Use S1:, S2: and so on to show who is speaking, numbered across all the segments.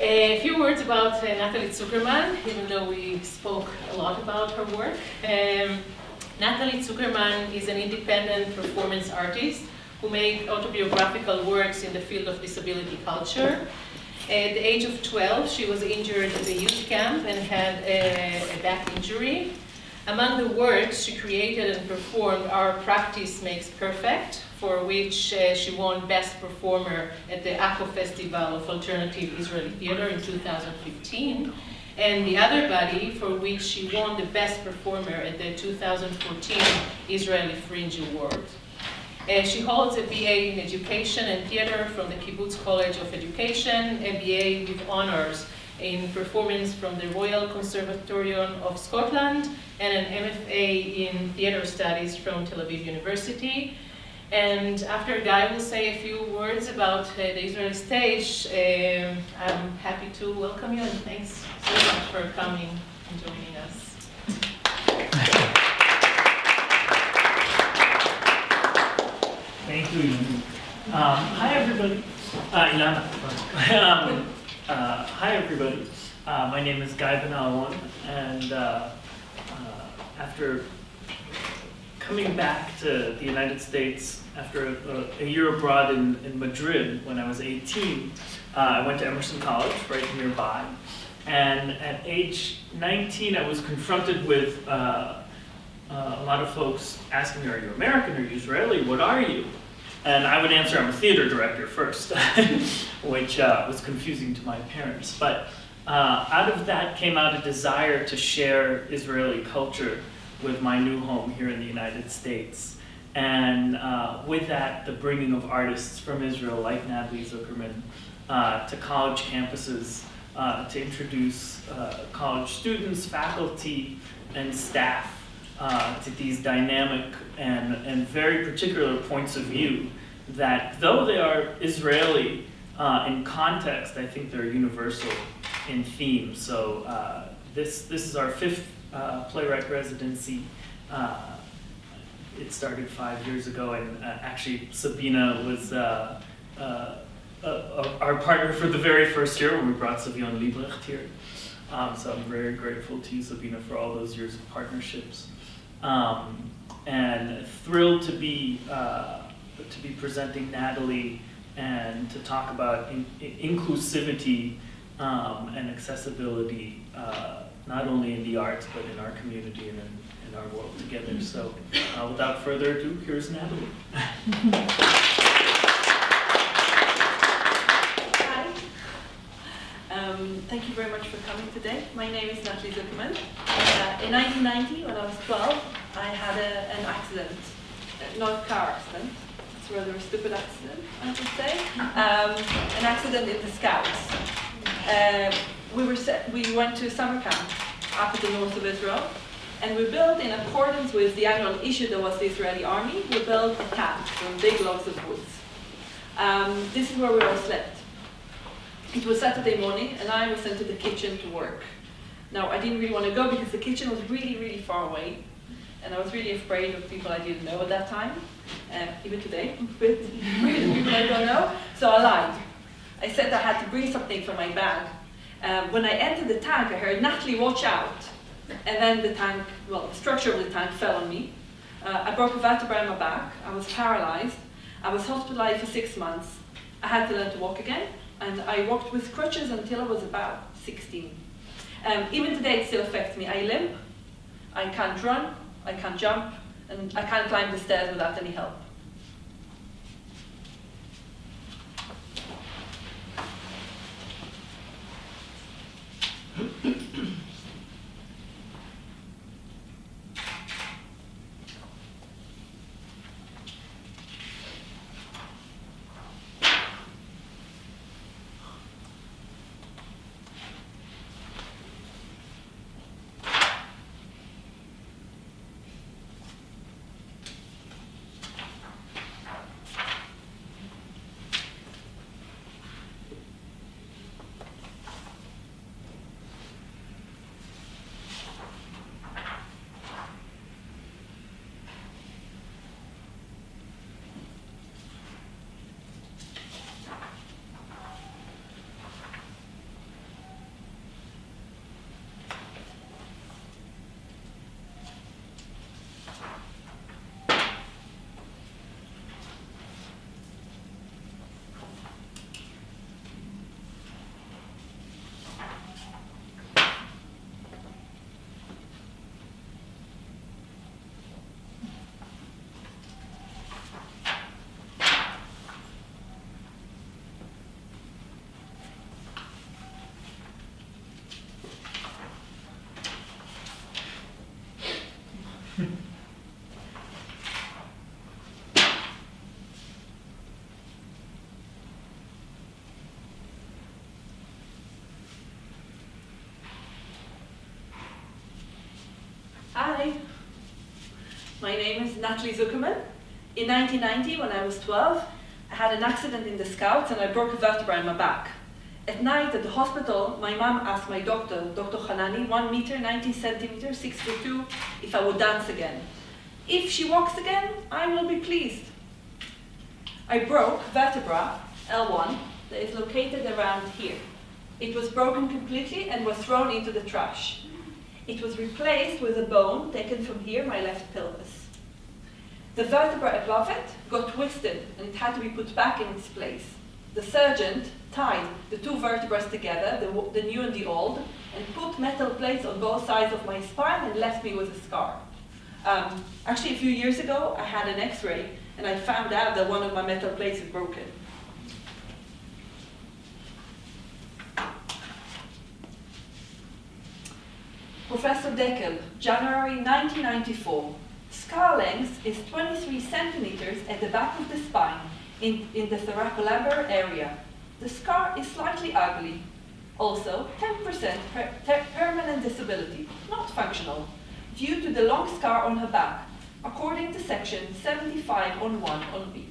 S1: A few words about Nataly Zukerman, even though we spoke a lot about her work. Nataly Zukerman is an independent performance artist who made autobiographical works in the field of disability culture. At the age of 12, she was injured at a youth camp and had a back injury. Among the works she created and performed are Practice Makes Perfect, for which she won Best Performer at the ACO Festival of Alternative Israeli Theater in 2015, and The Other Body, for which she won the Best Performer at the 2014 Israeli Fringe Award. She holds a BA in Education and Theater from the Kibbutz College of Education, a BA with honors in performance from the Royal Conservatorium of Scotland, and an MFA in Theater Studies from Tel Aviv University. And after Guy will say a few words about the Israeli stage, I'm happy to welcome you, and thanks so much for coming and joining us.
S2: Thank you. Hi, everybody. Ilana. Hi, everybody. My name is Guy Ben-Alon, and after coming back to the United States after a year abroad in Madrid when I was 18, I went to Emerson College right nearby. And at age 19, I was confronted with a lot of folks asking me, are you American, are you Israeli, what are you? And I would answer, I'm a theater director first, which was confusing to my parents. But out of that came out a desire to share Israeli culture with my new home here in the United States. And with that, the bringing of artists from Israel like Nataly Zukerman to college campuses to introduce college students, faculty, and staff to these dynamic and very particular points of view that, though they are Israeli in context, I think they're universal in theme. So this is our fifth playwright residency. It started 5 years ago, and actually Sabina was our partner for the very first year when we brought Savion Liebrecht here. So I'm very grateful to you, Sabina, for all those years of partnerships. And thrilled to be presenting Nataly and to talk about inclusivity and accessibility, not only in the arts, but in our community and in our world together. So without further ado, here's Nataly.
S3: Hi. Thank you very much for coming today. My name is Nataly Zukerman. In 1990, when I was 12, I had an accident, not a car accident. It's rather a stupid accident, I would say. An accident in the Scouts. We went to a summer camp up in the north of Israel, and we built, in accordance with the annual issue that was the Israeli army, we built a camp from big logs of wood. This is where we all slept. It was Saturday morning, and I was sent to the kitchen to work. Now, I didn't really want to go because the kitchen was really, really far away, and I was really afraid of people I didn't know at that time. Even today, I'm a bit afraid of people I don't know, so I lied. I said I had to bring something from my bag. When I entered the tank, I heard, Nataly, watch out. And then the tank, well, the structure of the tank fell on me. I broke a vertebra in my back. I was paralyzed. I was hospitalized for 6 months. I had to learn to walk again, and I walked with crutches until I was about 16. Even today, it still affects me. I limp, I can't run, I can't jump, and I can't climb the stairs without any help. My name is Nataly Zukerman. In 1990, when I was 12, I had an accident in the Scouts and I broke a vertebra in my back. At night at the hospital, my mom asked my doctor, Dr. Hanani, 1 meter, 90 centimeters, 6'2", if I would dance again. If she walks again, I will be pleased. I broke vertebra L1 that is located around here. It was broken completely and was thrown into the trash. It was replaced with a bone taken from here, my left pelvis. The vertebra above it got twisted and it had to be put back in its place. The surgeon tied the two vertebrae together, the new and the old, and put metal plates on both sides of my spine and left me with a scar. Actually, a few years ago, I had an X-ray and I found out that one of my metal plates is broken. Professor Deckel, January 1994. Scar length is 23 centimeters at the back of the spine in the thoracolumbar area. The scar is slightly ugly. Also, 10% permanent disability, not functional, due to the long scar on her back, according to section 75 on 1 on B.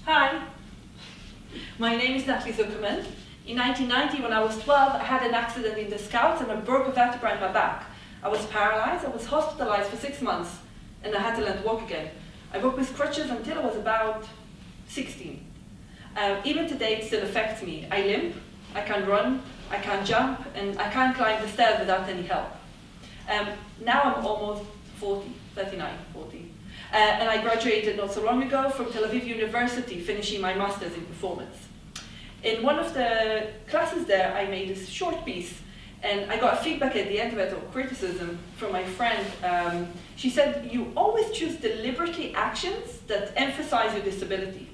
S3: Hi, my name is Nataly Zukerman. In 1990, when I was 12, I had an accident in the Scouts and I broke a vertebra in my back. I was paralyzed, I was hospitalized for 6 months, and I had to learn to walk again. I walked with crutches until I was about 16. Even today, it still affects me. I limp, I can't run, I can't jump, and I can't climb the stairs without any help. Now I'm almost 40, 39, 40. And I graduated not so long ago from Tel Aviv University, finishing my master's in performance. In one of the classes there, I made a short piece, and I got feedback at the end of it, or criticism, from my friend. She said, "You always choose deliberately actions that emphasize your disability."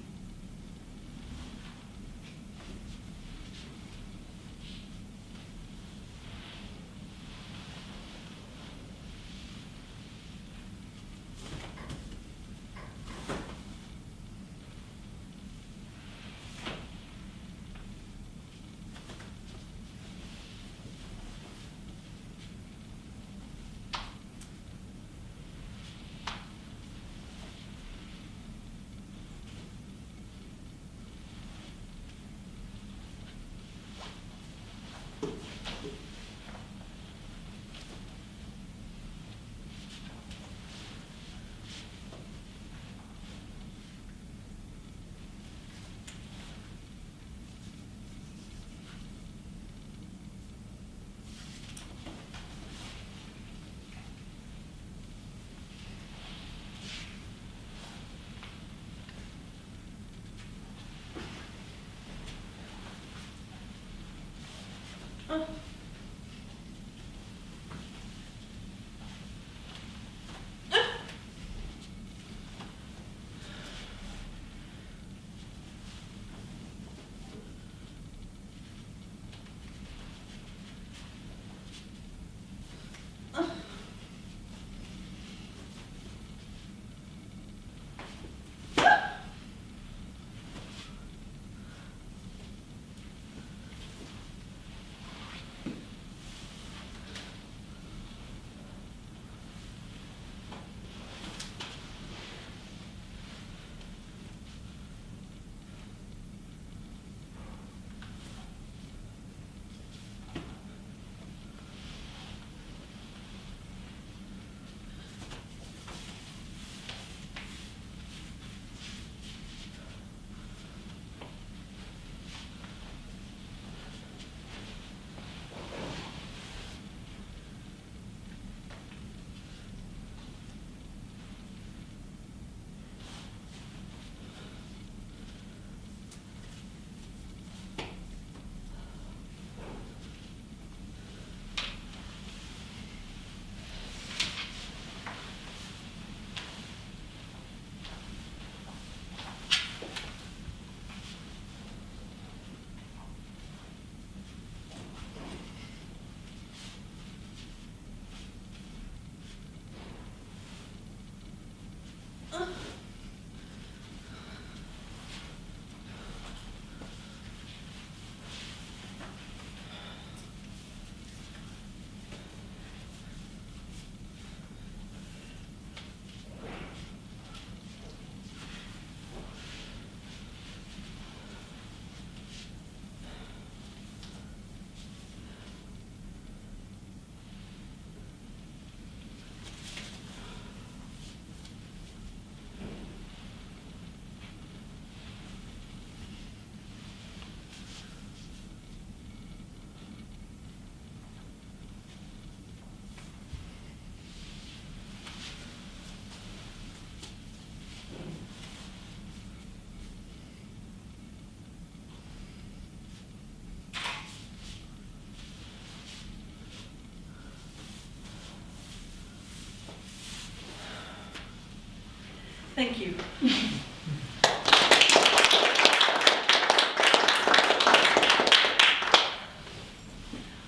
S3: Thank you.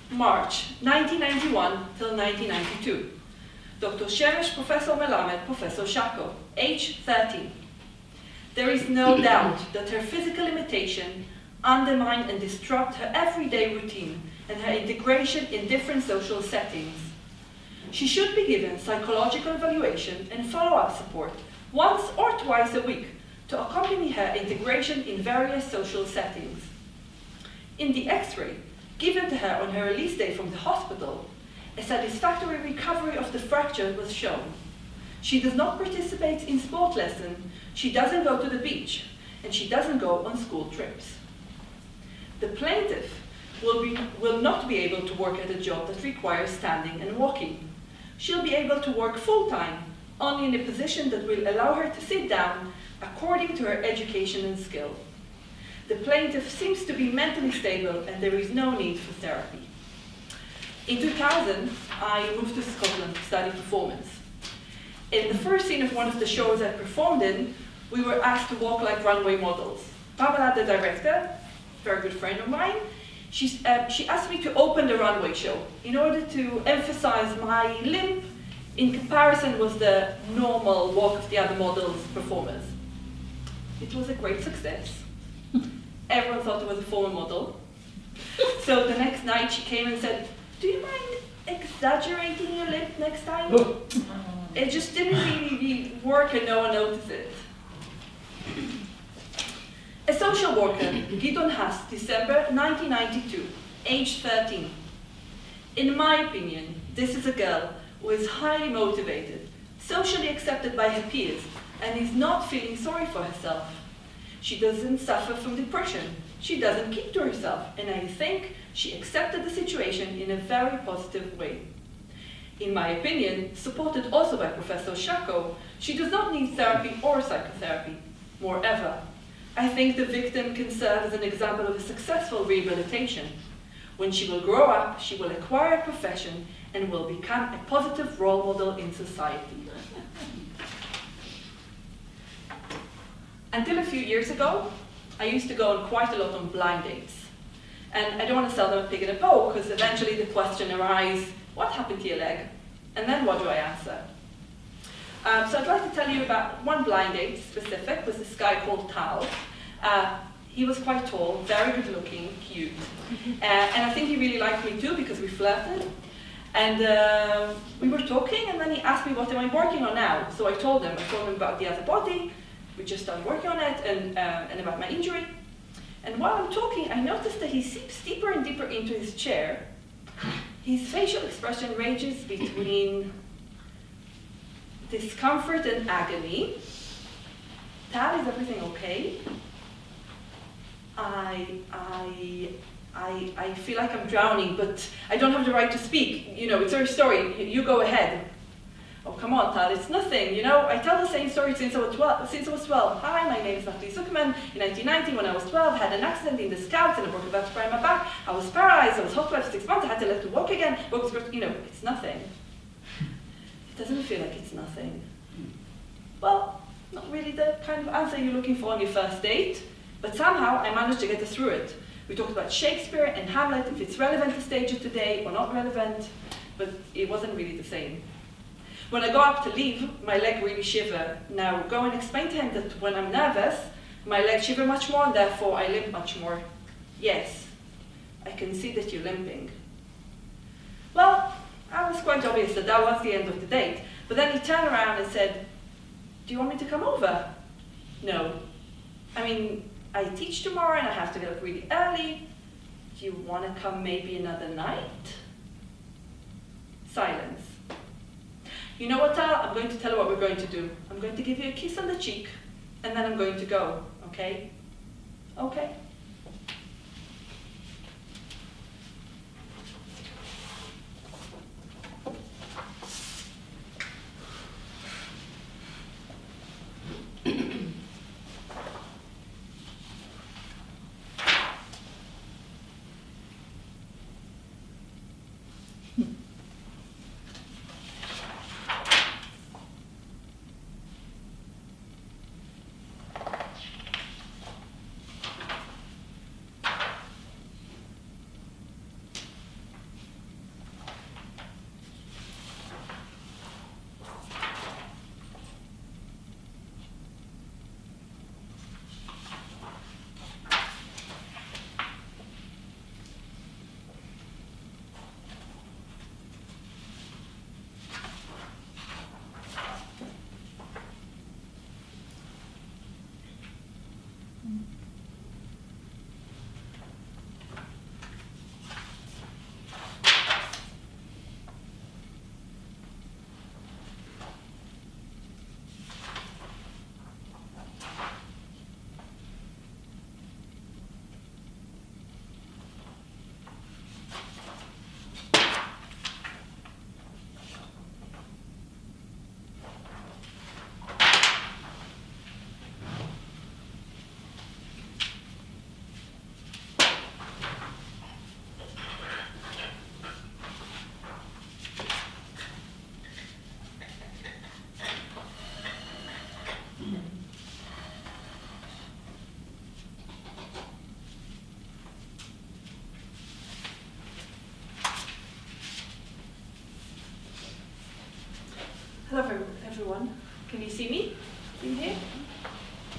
S3: March 1991 till 1992. Dr. Shemesh, Professor Melamed, Professor Shako, age 13. There is no doubt that her physical limitation undermine and disrupt her everyday routine and her integration in different social settings. She should be given psychological evaluation and follow-up support once or twice a week to accompany her integration in various social settings. In the X-ray given to her on her release day from the hospital, a satisfactory recovery of the fracture was shown. She does not participate in sport lessons, she doesn't go to the beach, and she doesn't go on school trips. The plaintiff will not be able to work at a job that requires standing and walking. She'll be able to work full-time, only in a position that will allow her to sit down according to her education and skill. The plaintiff seems to be mentally stable and there is no need for therapy. In 2000, I moved to Scotland to study performance. In the first scene of one of the shows I performed in, we were asked to walk like runway models. Pamela, the director, very good friend of mine, she asked me to open the runway show in order to emphasize my limp in comparison with the normal walk of the other models' performers. It was a great success. Everyone thought it was a former model. So the next night she came and said, "Do you mind exaggerating your limp next time?" It just didn't really work and no one noticed it. A social worker, Gidon Haas, December 1992, age 13. In my opinion, this is a girl who is highly motivated, socially accepted by her peers, and is not feeling sorry for herself. She doesn't suffer from depression. She doesn't keep to herself, and I think she accepted the situation in a very positive way. In my opinion, supported also by Professor Shako, she does not need therapy or psychotherapy. Moreover, I think the victim can serve as an example of a successful rehabilitation. When she will grow up, she will acquire a profession and will become a positive role model in society. Until a few years ago, I used to go on quite a lot on blind dates. And I don't want to sell them a pig in a poke, because eventually the question arises, what happened to your leg? And then what do I answer? So I'd like to tell you about one blind date specific with this guy called Tal. He was quite tall, very good looking, cute. And I think he really liked me too because we flirted. And we were talking and then he asked me what am I working on now. So I told him about the other body, we just started working on it, and about my injury. And while I'm talking, I noticed that he seeps deeper and deeper into his chair. His facial expression ranges between discomfort and agony. Tal, is everything okay? I feel like I'm drowning, but I don't have the right to speak. You know, it's your story. You go ahead. Oh, come on, Tal, it's nothing. You know, I tell the same story since I was 12. Hi, my name is Nataly Zukerman. In 1990, when I was 12, I had an accident in the Scouts and I broke a vertebra in my back. I was paralyzed. I was hospitalized for 6 months. I had to learn to walk again. You know, it's nothing. It doesn't feel like it's nothing. Well, not really the kind of answer you're looking for on your first date, but somehow I managed to get us through it. We talked about Shakespeare and Hamlet, if it's relevant to stage it today or not relevant, but it wasn't really the same. When I go up to leave, my leg really shiver. Now go and explain to him that when I'm nervous, my legs shiver much more and therefore I limp much more. Yes, I can see that you're limping. Well, I was quite obvious that that was the end of the date, but then he turned around and said, "Do you want me to come over?" No. I mean, I teach tomorrow and I have to get up really early. Do you want to come maybe another night? Silence. You know what, Tal? I'm going to tell you what we're going to do. I'm going to give you a kiss on the cheek, and then I'm going to go, okay? Okay. Can you see me in here?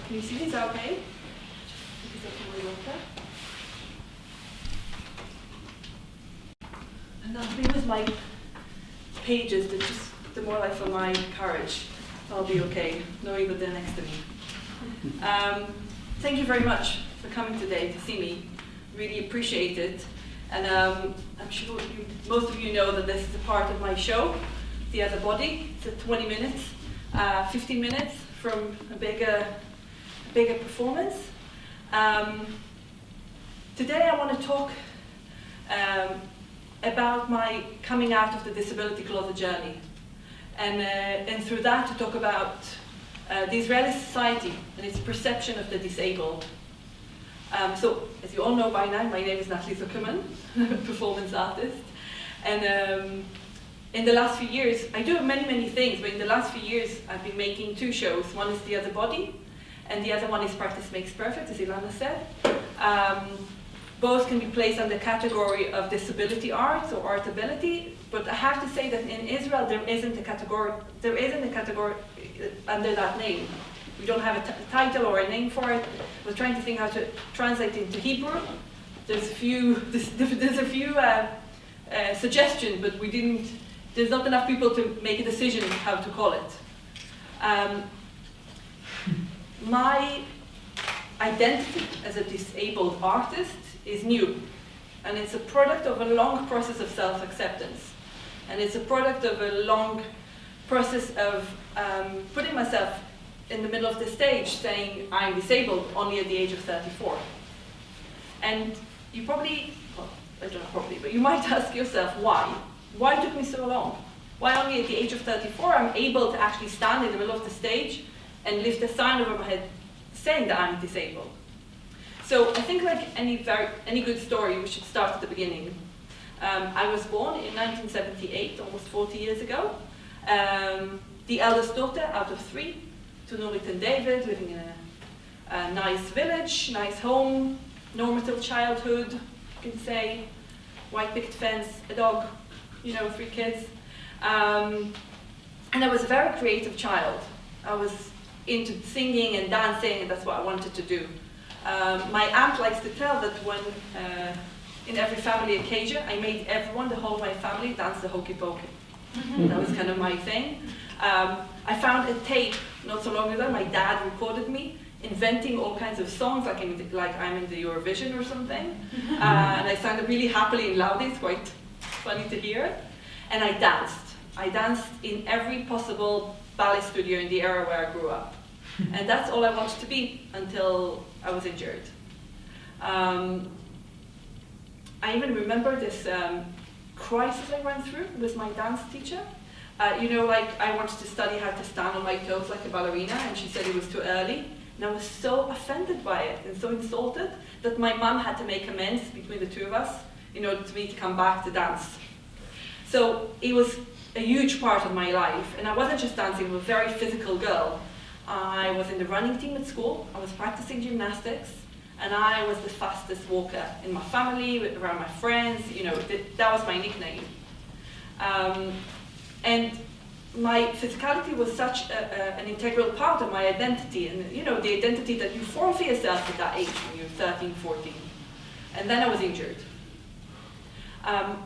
S3: Can you see me? Is that okay? Because I can way up there. And I'll be with my pages, that just the more I feel my courage, I'll be okay, knowing that they're next to me. Thank you very much for coming today to see me. Really appreciate it. And I'm sure most of you know that this is a part of my show, The Other Body. It's a 20 minutes, 15 minutes from a bigger performance. Today I want to talk about my coming out of the disability closet journey. And through that to talk about the Israeli society and its perception of the disabled. So, as you all know by now, my name is Nataly Zukerman, performance artist. And in the last few years, I do many things, but in the last few years, I've been making two shows. One is The Other Body, and the other one is Practice Makes Perfect, as Ilana said. Both can be placed under the category of disability art or artability, but I have to say that in Israel, there isn't a category under that name. We don't have a title or a name for it. We're trying to think how to translate it into Hebrew. There's a few suggestions, but there's not enough people to make a decision how to call it. My identity as a disabled artist is new, and it's a product of a long process of self-acceptance, and it's a product of a long process of putting myself in the middle of the stage saying I'm disabled only at the age of 34. And you probably, well, I don't know probably, but you might ask yourself why? Why it took me so long? Why only at the age of 34 I'm able to actually stand in the middle of the stage and lift a sign over my head saying that I'm disabled? So I think like any good story, we should start at the beginning. I was born in 1978, almost 40 years ago. The eldest daughter out of three, to Nurit and David, living in a nice village, nice home, normative childhood, you can say, white picket fence, a dog, 3 kids. And I was a very creative child. I was into singing and dancing, and that's what I wanted to do. My aunt likes to tell that when, in every family occasion, I made everyone, the whole of my family, dance the hokey pokey. That was kind of my thing. I found a tape not so long ago. My dad recorded me inventing all kinds of songs, like I'm in the Eurovision or something. And I sang it really happily and loudly. It's quite funny to hear. And I danced. I danced in every possible ballet studio in the area where I grew up. And that's all I wanted to be until I was injured. I even remember this crisis I went through with my dance teacher. I wanted to study how to stand on my toes like a ballerina, and she said it was too early. And I was so offended by it and so insulted that my mum had to make amends between the two of us in order for me to come back to dance. So it was a huge part of my life, and I wasn't just dancing, I was a very physical girl. I was in the running team at school, I was practicing gymnastics, and I was the fastest walker in my family, around my friends, that was my nickname. And my physicality was such an integral part of my identity, and the identity that you form for yourself at that age when you're 13, 14. And then I was injured.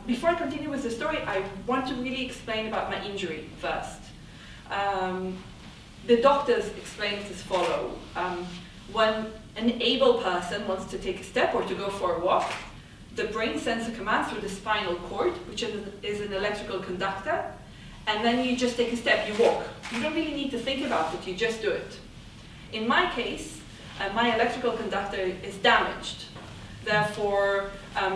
S3: Before I continue with the story, I want to really explain about my injury first. The doctors explain it as follows. When an able person wants to take a step or to go for a walk, the brain sends a command through the spinal cord, which is an electrical conductor, and then you just take a step, you walk. You don't really need to think about it, you just do it. In my case, my electrical conductor is damaged. Therefore,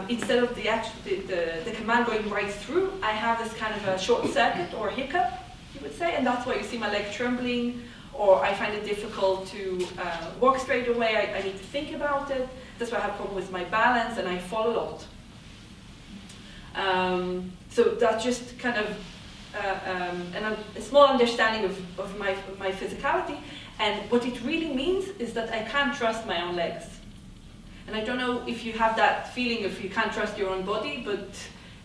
S3: instead of the command going right through, I have this kind of a short circuit or hiccup, you would say, and that's why you see my leg trembling, or I find it difficult to walk straight away. I need to think about it. That's why I have a problem with my balance, and I fall a lot. So that's just kind of a small understanding of my physicality, and what it really means is that I can't trust my own legs. And I don't know if you have that feeling if you can't trust your own body, but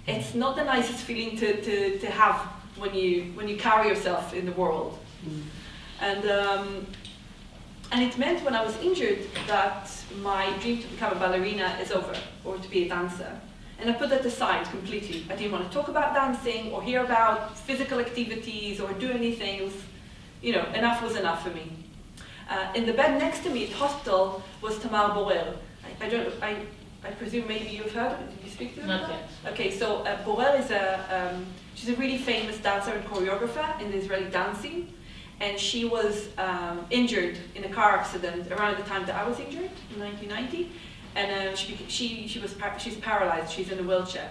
S3: it's not the nicest feeling to have when you carry yourself in the world. And it meant when I was injured that my dream to become a ballerina is over, or to be a dancer. And I put that aside completely. I didn't want to talk about dancing or hear about physical activities or do anything. It was, enough was enough for me. In the bed next to me at hospital was Tamar Borel. I presume maybe you've heard of it. Did you speak to her?
S1: Not yet.
S3: Okay, so Borel is she's a really famous dancer and choreographer in the Israeli dancing. And she was injured in a car accident around the time that I was injured in 1990. And she's paralyzed. She's in a wheelchair.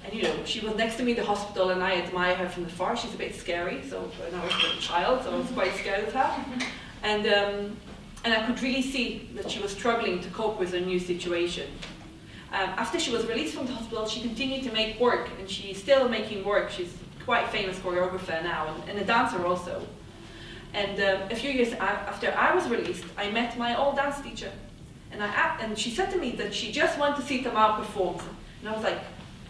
S3: And she was next to me in the hospital, and I admire her from afar. She's a bit scary, and I was a child, so I was quite scared of her. And I could really see that she was struggling to cope with a new situation. After she was released from the hospital, she continued to make work, and she's still making work. She's quite a famous choreographer now, and a dancer also. And a few years after I was released, I met my old dance teacher. And she said to me that she just wanted to see Tamar perform. And I was like,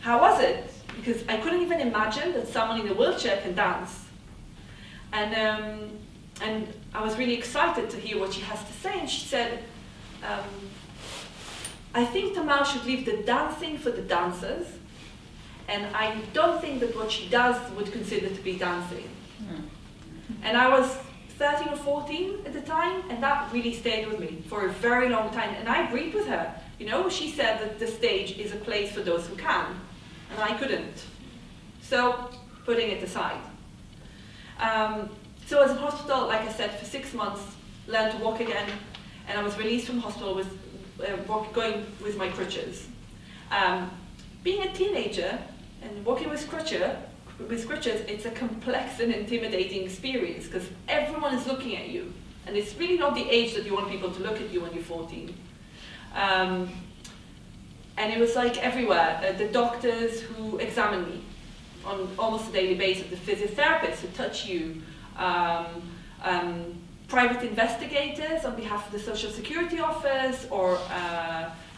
S3: how was it? Because I couldn't even imagine that someone in a wheelchair can dance. And I was really excited to hear what she has to say. And she said, I think Tamar should leave the dancing for the dancers. And I don't think that what she does would consider to be dancing. And I was 13 or 14 at the time, and that really stayed with me for a very long time. And I agreed with her. She said that the stage is a place for those who can, and I couldn't. So, putting it aside. So I was in hospital, like I said, for 6 months, learned to walk again, and I was released from hospital with going with my crutches. Being a teenager and walking with crutches, it's a complex and intimidating experience because everyone is looking at you. And it's really not the age that you want people to look at you when you're 14. And it was like everywhere. The doctors who examine me on almost a daily basis, the physiotherapists who touch you, private investigators on behalf of the Social Security Office or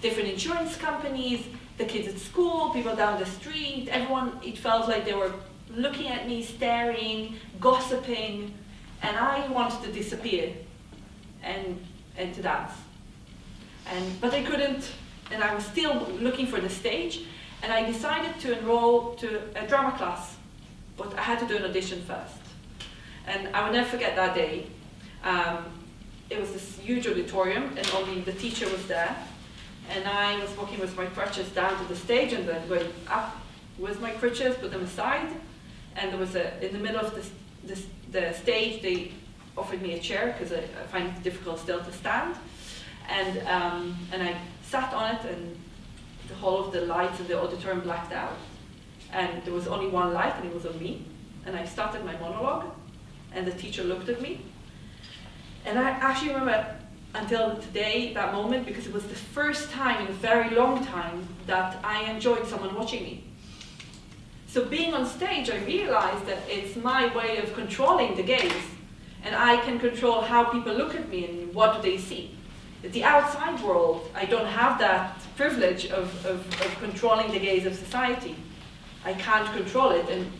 S3: different insurance companies, the kids at school, people down the street, everyone, it felt like they were looking at me, staring, gossiping, and I wanted to disappear and to dance. But I couldn't, and I was still looking for the stage, and I decided to enroll to a drama class, but I had to do an audition first. And I will never forget that day. It was this huge auditorium, and only the teacher was there. And I was walking with my crutches down to the stage and then going up with my crutches, put them aside. And there was in the middle of the stage, they offered me a chair because I find it difficult still to stand. And I sat on it, and the whole of the lights in the auditorium blacked out. And there was only one light, and it was on me. And I started my monologue, and the teacher looked at me. And I actually remember until today, that moment, because it was the first time in a very long time that I enjoyed someone watching me. So being on stage, I realized that it's my way of controlling the gaze, and I can control how people look at me and what do they see. At the outside world, I don't have that privilege of controlling the gaze of society. I can't control it, and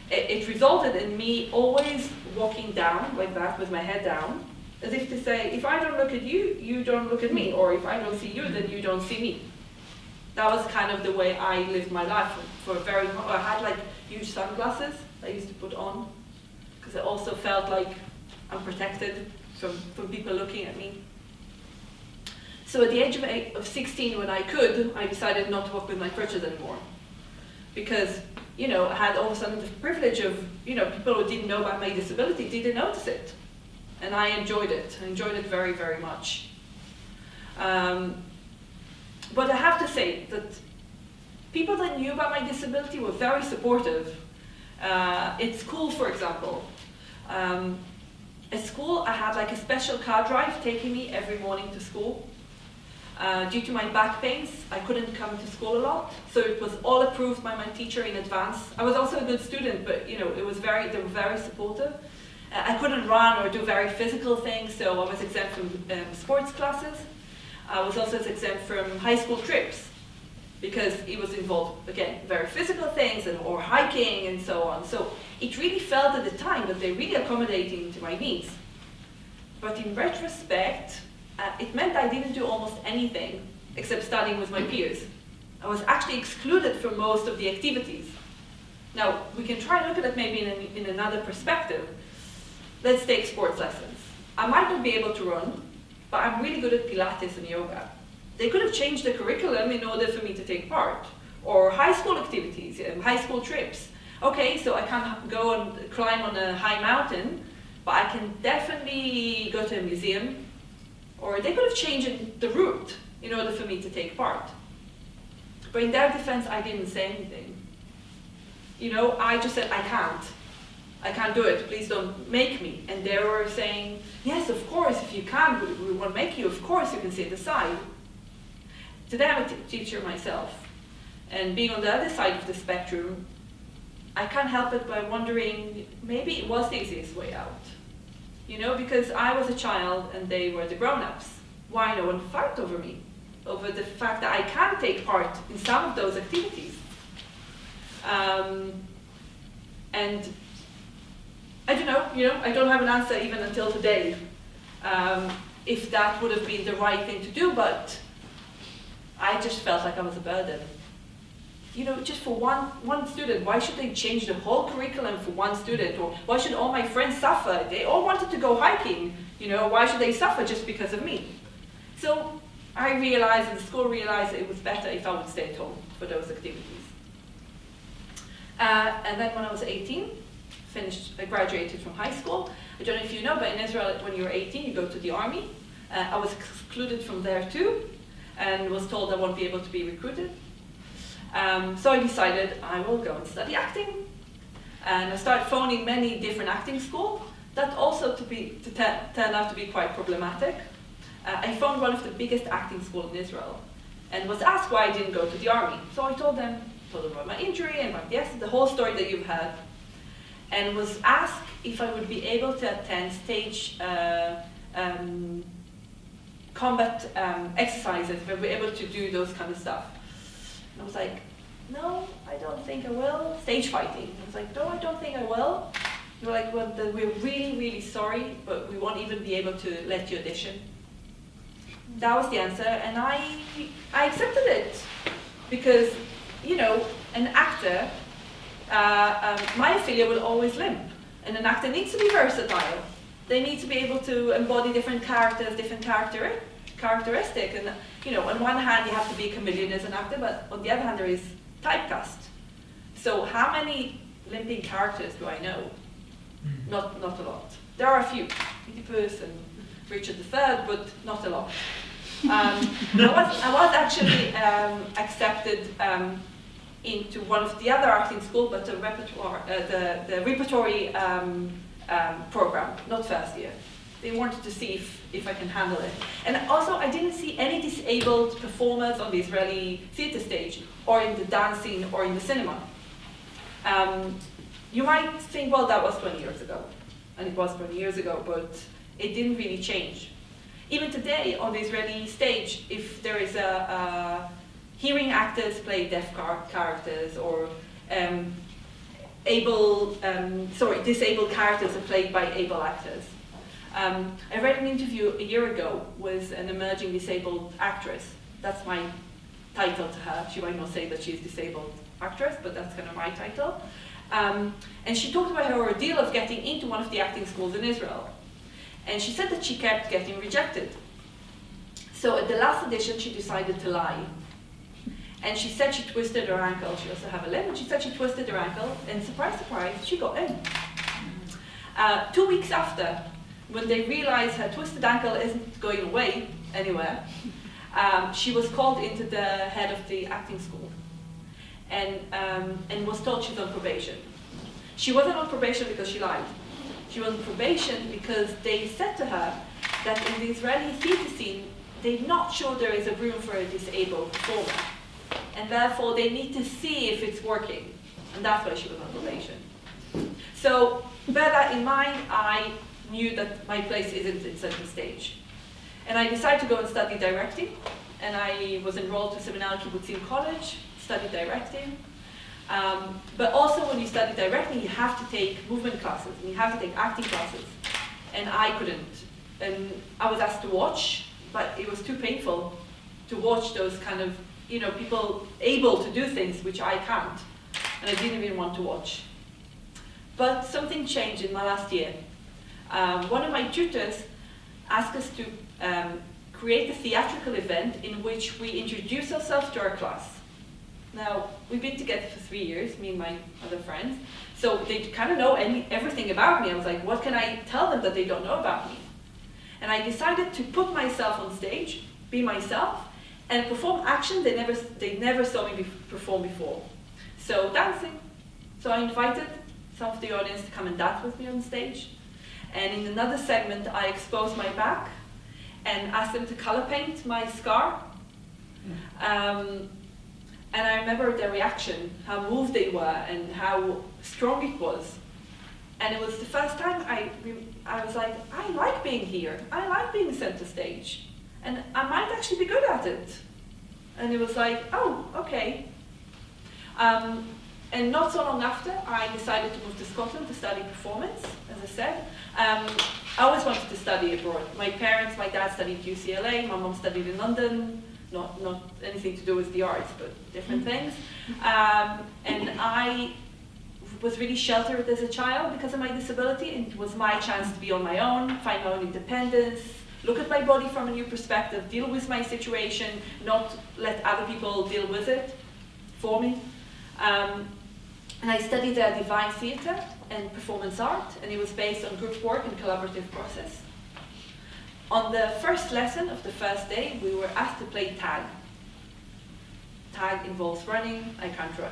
S3: it resulted in me always walking down like that with my head down, as if to say, if I don't look at you, you don't look at me, or if I don't see you, then you don't see me. That was kind of the way I lived my life for a very long. I had like huge sunglasses I used to put on, because I also felt like I'm protected from people looking at me. So at the age of 16, when I could, I decided not to walk with my crutches anymore. Because, I had all of a sudden the privilege of, people who didn't know about my disability didn't notice it. And I enjoyed it. I enjoyed it very, very much. But I have to say that people that knew about my disability were very supportive. At school, for example. At school, I had like a special car drive taking me every morning to school. Due to my back pains, I couldn't come to school a lot, so it was all approved by my teacher in advance. I was also a good student, but they were very supportive. I couldn't run or do very physical things, so I was exempt from sports classes. I was also exempt from high school trips, because it was involved, again, very physical things or hiking and so on. So it really felt at the time that they're really accommodating to my needs. But in retrospect, it meant I didn't do almost anything except studying with my peers. I was actually excluded from most of the activities. Now, we can try and look at it maybe in another perspective. Let's take sports lessons. I might not be able to run, but I'm really good at Pilates and yoga. They could have changed the curriculum in order for me to take part. Or high school activities, high school trips. Okay, so I can't go and climb on a high mountain, but I can definitely go to a museum. Or they could have changed the route in order for me to take part. But in their defense, I didn't say anything. I just said, I can't do it, please don't make me. And they were saying, yes, of course, if you can, we won't make you, of course you can sit aside. Today I'm a teacher myself, and being on the other side of the spectrum, I can't help it by wondering, maybe it was the easiest way out. Because I was a child and they were the grown-ups. Why no one fought over me? Over the fact that I can take part in some of those activities. And I don't know, I don't have an answer even until today, if that would have been the right thing to do, but I just felt like I was a burden. Just for one student, why should they change the whole curriculum for one student? Or why should all my friends suffer? They all wanted to go hiking, why should they suffer just because of me? So I realized, and the school realized, that it was better if I would stay at home for those activities. And then when I was 18, I graduated from high school. I don't know if you know, but in Israel, when you're 18, you go to the army. I was excluded from there too, and was told I won't be able to be recruited. So I decided I will go and study acting. And I started phoning many different acting schools. That also turned out to be quite problematic. I phoned one of the biggest acting schools in Israel and was asked why I didn't go to the army. So I told them about my injury and the whole story that you've heard, and was asked if I would be able to attend stage combat exercises, if I would be able to do those kind of stuff. And I was like, no, I don't think I will. Stage fighting. I was like, no, I don't think I will. They were like, well, we're really, really sorry, but we won't even be able to let you audition. That was the answer, and I accepted it because, an actor, my affiliate will always limp, and an actor needs to be versatile. They need to be able to embody different characters, different characteristic, and on one hand you have to be a chameleon as an actor, but on the other hand there is typecast. So how many limping characters do I know? Not a lot. There are a few, Oedipus and Richard III, but not a lot. I was actually accepted into one of the other acting schools, but the repertory program, not first year. They wanted to see if I can handle it. And also, I didn't see any disabled performers on the Israeli theater stage, or in the dance scene, or in the cinema. You might think, well, that was 20 years ago. And it was 20 years ago, but it didn't really change. Even today, on the Israeli stage, if there is hearing actors play deaf characters, or disabled characters are played by able actors. I read an interview a year ago with an emerging disabled actress. That's my title to her. She might not say that she's a disabled actress, but that's kind of my title. And she talked about her ordeal of getting into one of the acting schools in Israel. And she said that she kept getting rejected. So at the last audition, she decided to lie. And she said she twisted her ankle. She also had a limb, and she said she twisted her ankle, and surprise, surprise, she got in. 2 weeks after, when they realized her twisted ankle isn't going away anywhere, she was called into the head of the acting school and was told she's on probation. She wasn't on probation because she lied. She was on probation because they said to her that in the Israeli theater scene, they're not sure there is a room for a disabled performer. And therefore, they need to see if it's working. And that's why she was on probation. So, bear that in mind, I knew that my place isn't in center stage. And I decided to go and study directing. And I was enrolled to Seminary Kibbutzim College, studied directing. But also when you study directing, you have to take movement classes, and you have to take acting classes. And I couldn't and I was asked to watch, but it was too painful to watch those kind of, people able to do things which I can't, and I didn't even want to watch. But something changed in my last year. One of my tutors asked us to create a theatrical event in which we introduce ourselves to our class. Now, we've been together for 3 years, me and my other friends, so they kind of know everything about me. I was like, what can I tell them that they don't know about me? And I decided to put myself on stage, be myself, and perform action they never saw me perform before. So dancing. So I invited some of the audience to come and dance with me on stage. And in another segment, I exposed my back and asked them to color paint my scar. And I remember their reaction, how moved they were and how strong it was. And it was the first time I was like, I like being here. I like being center stage. And I might actually be good at it. And it was like, oh, okay. And not so long after, I decided to move to Scotland to study performance, as I said. I always wanted to study abroad. My dad studied UCLA, my mom studied in London, not anything to do with the arts, but different things. And I was really sheltered as a child because of my disability, and it was my chance to be on my own, find my own independence, look at my body from a new perspective, deal with my situation, not let other people deal with it for me. And I studied Divine Theatre and Performance Art, and it was based on group work and collaborative process. On the first lesson of the first day, we were asked to play tag. Tag involves running, I can't run.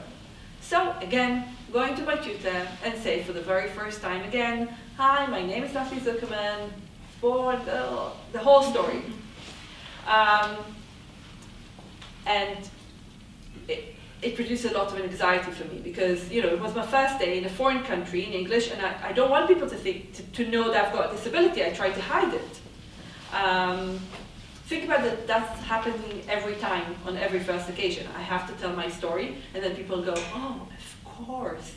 S3: So again, going to my tutor and say for the very first time again, hi, my name is Nataly Zukerman, born, the whole story. And it produced a lot of anxiety for me because, it was my first day in a foreign country in English, and I don't want people to know that I've got a disability. I try to hide it. Think about that, that's happening every time on every first occasion. I have to tell my story, and then people go, oh, of course.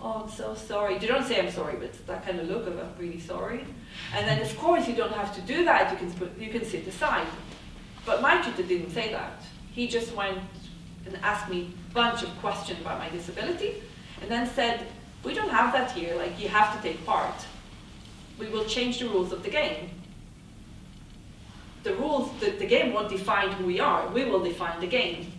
S3: Oh, I'm so sorry. You don't say I'm sorry, but it's that kind of look of I'm really sorry. And then of course you don't have to do that, you can sit aside. But my tutor didn't say that. He just went and asked me a bunch of questions about my disability, and then said, we don't have that here, like you have to take part. We will change the rules of the game. The rules, the game won't define who we are, we will define the game.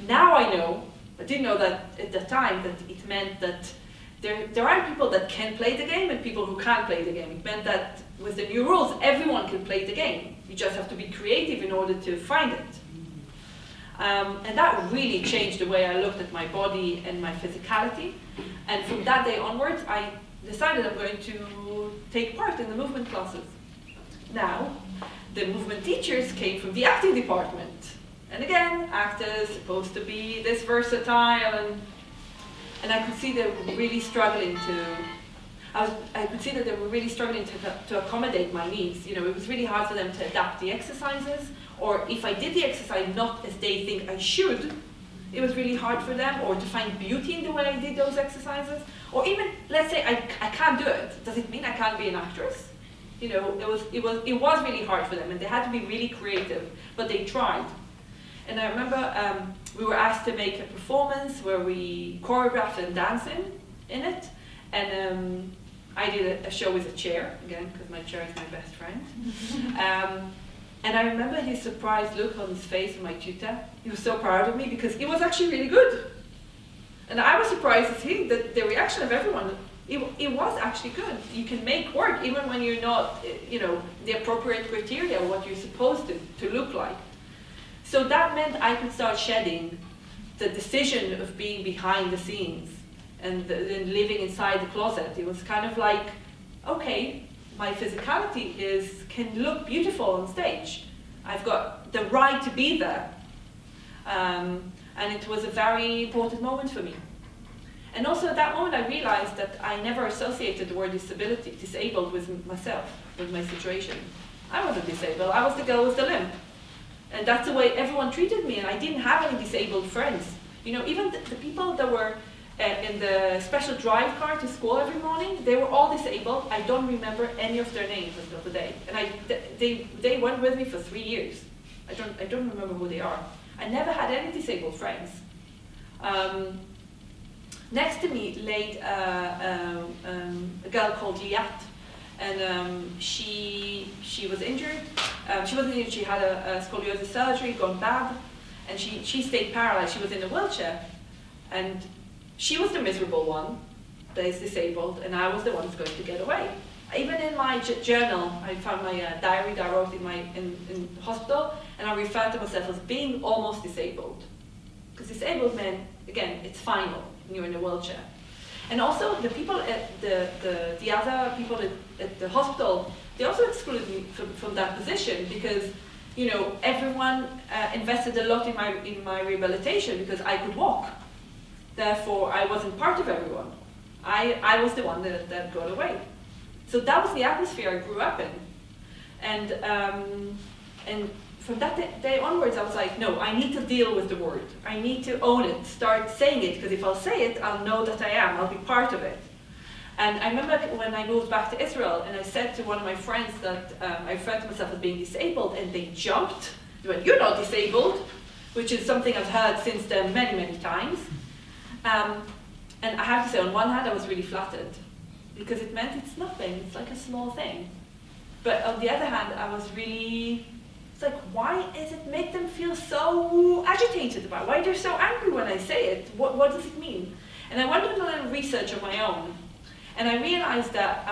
S3: Now I know, I didn't know that at the time, that it meant that there are people that can play the game and people who can't play the game. It meant that with the new rules, everyone can play the game. You just have to be creative in order to find it. And that really changed the way I looked at my body and my physicality. And from that day onwards, I decided I'm going to take part in the movement classes. Now, the movement teachers came from the acting department. And again, actors supposed to be this versatile, and I could see they were really struggling to accommodate my needs. It was really hard for them to adapt the exercises, or if I did the exercise not as they think I should, it was really hard for them, or to find beauty in the way I did those exercises, or even, let's say I can't do it. Does it mean I can't be an actress? It was really hard for them, and they had to be really creative, but they tried. And I remember we were asked to make a performance where we choreographed and danced in it, and I did a show with a chair, again, because my chair is my best friend. And I remember his surprised look on his face of my tutor. He was so proud of me because it was actually really good. And I was surprised as he, that the reaction of everyone, it was actually good. You can make work even when you're not, the appropriate criteria, what you're supposed to look like. So that meant I could start shedding the decision of being behind the scenes and living inside the closet. It was kind of like, okay, my physicality can look beautiful on stage. I've got the right to be there. And it was a very important moment for me. And also at that moment I realized that I never associated the word disabled with myself, with my situation. I wasn't disabled, I was the girl with the limp. And that's the way everyone treated me, and I didn't have any disabled friends. Even the people that were in the special drive car to school every morning. They were all disabled. I don't remember any of their names until today. And they went with me for 3 years. I don't remember who they are. I never had any disabled friends. Next to me laid a girl called Liat, and she was injured. She wasn't injured. She had a scoliosis surgery gone bad, and she stayed paralyzed. She was in a wheelchair, and she was the miserable one that is disabled, and I was the one who's going to get away. Even in my journal, I found my diary that I wrote in hospital, and I referred to myself as being almost disabled. Because disabled meant, again, it's final when you're in a wheelchair. And also, the people at the other people at the hospital, they also excluded me from that position because, you know, everyone invested a lot in my rehabilitation because I could walk. Therefore, I wasn't part of everyone. I was the one that got away. So that was the atmosphere I grew up in. And from that day onwards, I was like, no, I need to deal with the word. I need to own it, start saying it, because if I'll say it, I'll know that I am, I'll be part of it. And I remember when I moved back to Israel, and I said to one of my friends that I referred to myself as being disabled, and they jumped. They went, you're not disabled, which is something I've heard since then many, many times. And I have to say, on one hand, I was really flattered, because it meant it's nothing, it's like a small thing. But on the other hand, I was really, it's like, why does it make them feel so agitated about it? Why they're so angry when I say it? What does it mean? And I went on a little research of my own, and I realized that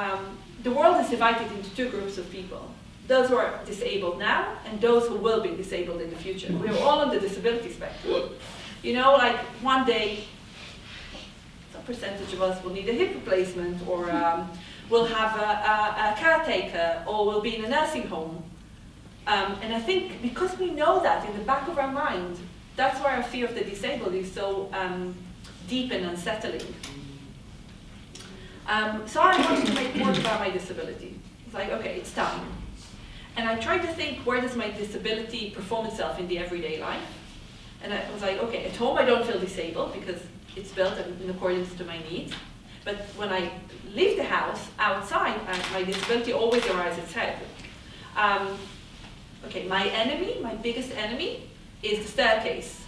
S3: the world is divided into two groups of people. Those who are disabled now, and those who will be disabled in the future. We're all on the disability spectrum. You know, like one day, percentage of us will need a hip replacement, or will have a caretaker, or will be in a nursing home. And I think because we know that in the back of our mind, that's why our fear of the disabled is so deep and unsettling. So I wanted to make work about my disability. It's like, okay, it's time. And I tried to think, where does my disability perform itself in the everyday life? And I was like, okay, at home I don't feel disabled because it's built in accordance to my needs. But when I leave the house, outside, my disability always arises its head. Okay, my enemy, my biggest enemy, is the staircase.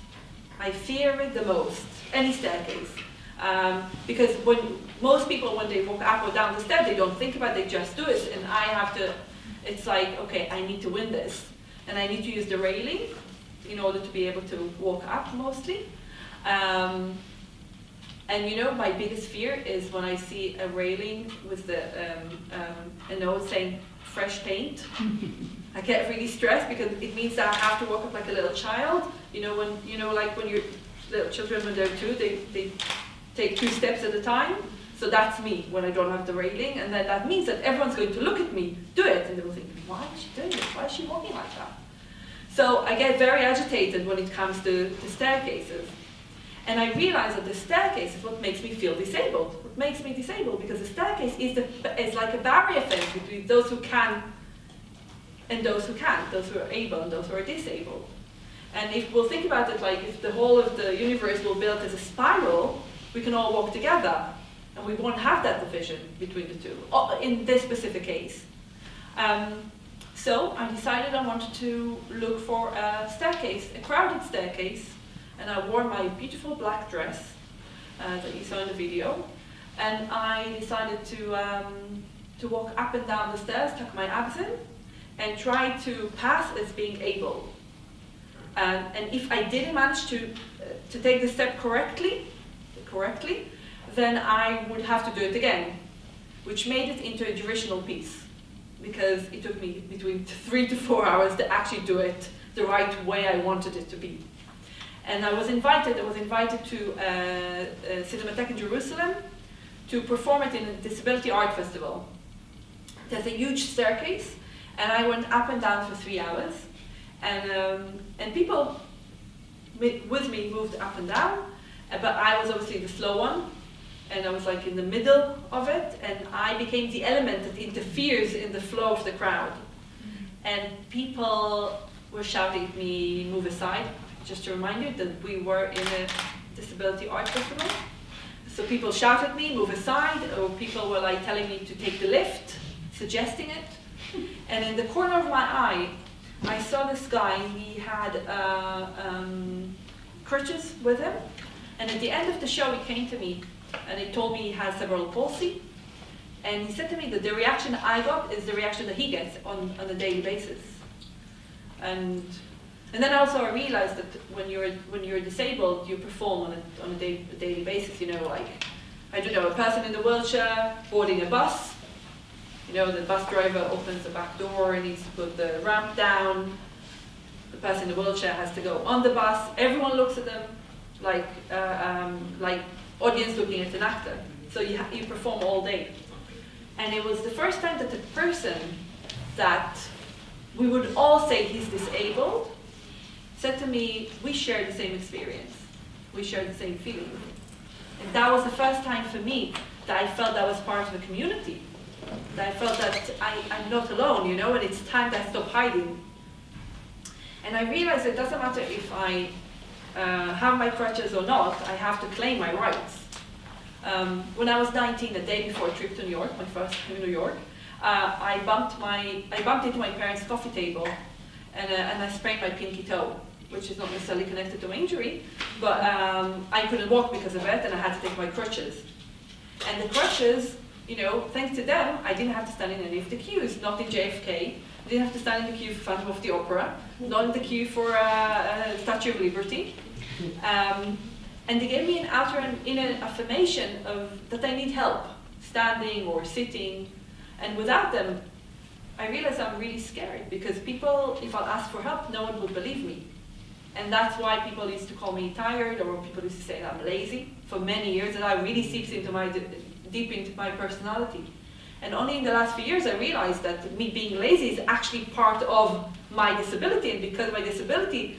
S3: I fear it the most, any staircase. Because most people, when they walk up or down the stairs, they don't think about it, they just do it. And I have to, it's like, okay, I need to win this. And I need to use the railing in order to be able to walk up mostly. And you know, my biggest fear is when I see a railing with a note saying fresh paint. I get really stressed because it means that I have to walk up like a little child. You know, like when you're little children, when they're two, they take 2 steps at a time. So that's me when I don't have the railing, and then that means that everyone's going to look at me do it, and they will think, why is she doing this? Why is she walking like that? So I get very agitated when it comes to staircases. And I realize that the staircase is what makes me feel disabled. What makes me disabled, because the staircase is like a barrier fence between those who can and those who can't, those who are able and those who are disabled. And if we'll think about it, like if the whole of the universe will build as a spiral, we can all walk together, and we won't have that division between the two, in this specific case. So I decided I wanted to look for a staircase, a crowded staircase. And I wore my beautiful black dress that you saw in the video. And I decided to walk up and down the stairs, tuck my abs in, and try to pass as being able. And if I didn't manage to take the step correctly, then I would have to do it again, which made it into a durational piece, because it took me between 3 to 4 hours to actually do it the right way I wanted it to be. And I was invited to Cinematheque in Jerusalem to perform it in a disability art festival. There's a huge staircase, and I went up and down for 3 hours. And people with me moved up and down, but I was obviously the slow one, and I was like in the middle of it, and I became the element that interferes in the flow of the crowd. And people were shouting at me, move aside. Just to remind you that we were in a disability art festival. So people shouted at me, move aside, or people were like telling me to take the lift, suggesting it. And in the corner of my eye, I saw this guy. He had crutches with him. And at the end of the show, he came to me and he told me he has cerebral palsy. And he said to me that the reaction I got is the reaction that he gets on a daily basis. And then also I realized that when you're disabled, you perform on a daily basis. You know, like, I don't know, a person in the wheelchair boarding a bus. You know, the bus driver opens the back door and needs to put the ramp down. The person in the wheelchair has to go on the bus. Everyone looks at them like audience looking at an actor. So you perform all day. And it was the first time that the person that we would all say he's disabled said to me, we share the same experience. We share the same feeling. And that was the first time for me that I felt that I was part of a community. That I felt that I'm not alone, you know, and it's time that I stop hiding. And I realized it doesn't matter if I have my crutches or not, I have to claim my rights. When I was 19, the day before a trip to New York, my first trip to New York, I bumped into my parents' coffee table, and I sprained my pinky toe, which is not necessarily connected to my injury, but I couldn't walk because of it, and I had to take my crutches. And the crutches, you know, thanks to them, I didn't have to stand in any of the queues, not in JFK. I didn't have to stand in the queue for Phantom of the Opera, not in the queue for Statue of Liberty. And they gave me an inner affirmation of that I need help, standing or sitting. And without them, I realized I'm really scared because people, if I'll ask for help, no one would believe me. And that's why people used to call me tired, or people used to say that I'm lazy for many years, and that really seeps into deep into my personality. And only in the last few years I realized that me being lazy is actually part of my disability, and because of my disability,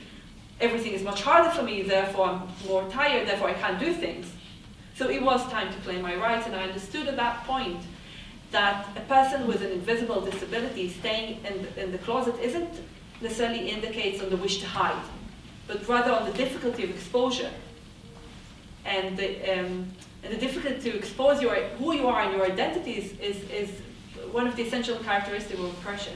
S3: everything is much harder for me, therefore I'm more tired, therefore I can't do things. So it was time to claim my rights, and I understood at that point that a person with an invisible disability staying in the closet isn't necessarily indicates on the wish to hide, but rather on the difficulty of exposure. And the difficulty to expose who you are and your identities is one of the essential characteristics of oppression.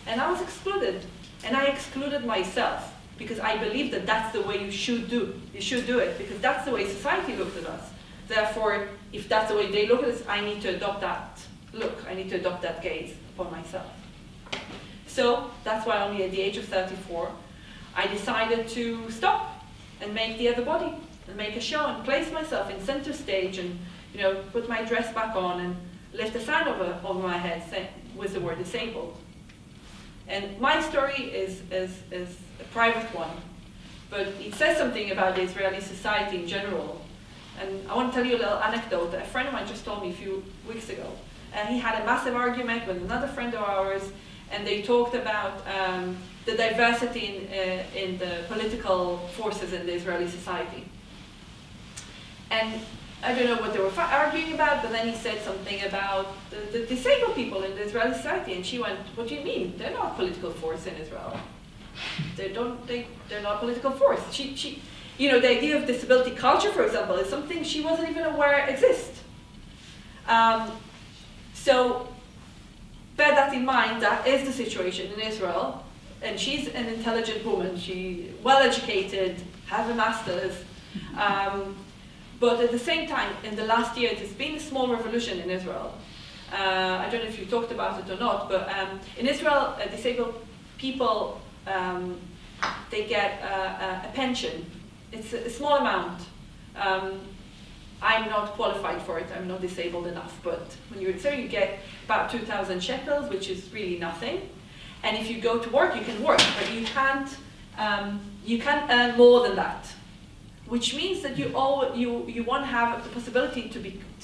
S3: And I was excluded, and I excluded myself because I believed that that's the way you should do it, because that's the way society looked at us. Therefore, if that's the way they look at us, I need to adopt that look. I need to adopt that gaze upon myself. So that's why only at the age of 34, I decided to stop and make the other body, and make a show, and place myself in center stage, and put my dress back on, and lift a sign over my head with the word disabled. And my story is a private one, but it says something about the Israeli society in general. And I want to tell you a little anecdote that a friend of mine just told me a few weeks ago. And he had a massive argument with another friend of ours, and they talked about the diversity in the political forces in the Israeli society. And I don't know what they were arguing about, but then he said something about the disabled people in the Israeli society, and she went, "What do you mean? They're not a political force in Israel. They're not a political force." She the idea of disability culture, for example, is something she wasn't even aware exists. So bear that in mind. That is the situation in Israel, and she's an intelligent woman. She's well-educated, has a master's. But at the same time, in the last year, there's been a small revolution in Israel. I don't know if you talked about it or not, but in Israel, disabled people, they get a pension. It's a small amount. I'm not qualified for it. I'm not disabled enough. But when you're there, you get about 2,000 shekels, which is really nothing. And if you go to work, you can work, but you can't earn more than that. Which means that you won't have the possibility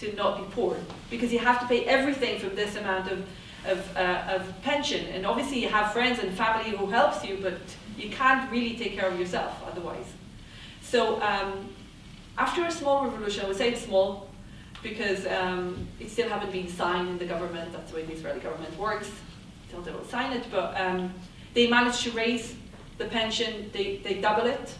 S3: to not be poor, because you have to pay everything from this amount of pension. And obviously you have friends and family who helps you, but you can't really take care of yourself otherwise. So after a small revolution, I would say it's small, because it still haven't been signed in the government. That's the way the Israeli government works, until they will sign it. But they managed to raise the pension, they double it.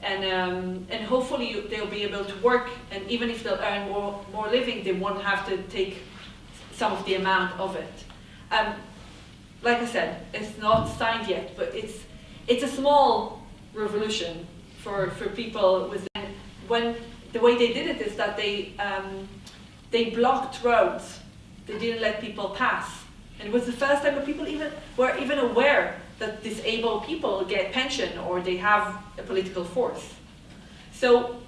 S3: And hopefully they'll be able to work, and even if they'll earn more living, they won't have to take some of the amount of it. Like I said, it's not signed yet, but it's a small revolution for people with. And when the way they did it is that they blocked roads. They didn't let people pass, and it was the first time that people were even aware that disabled people get pension or they have a political force. So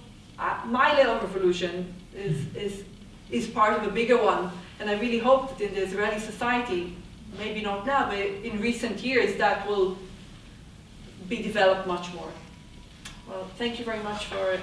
S3: my little revolution is part of a bigger one, and I really hope that in the Israeli society, maybe not now, but in recent years, that will be developed much more. Well, thank you very much for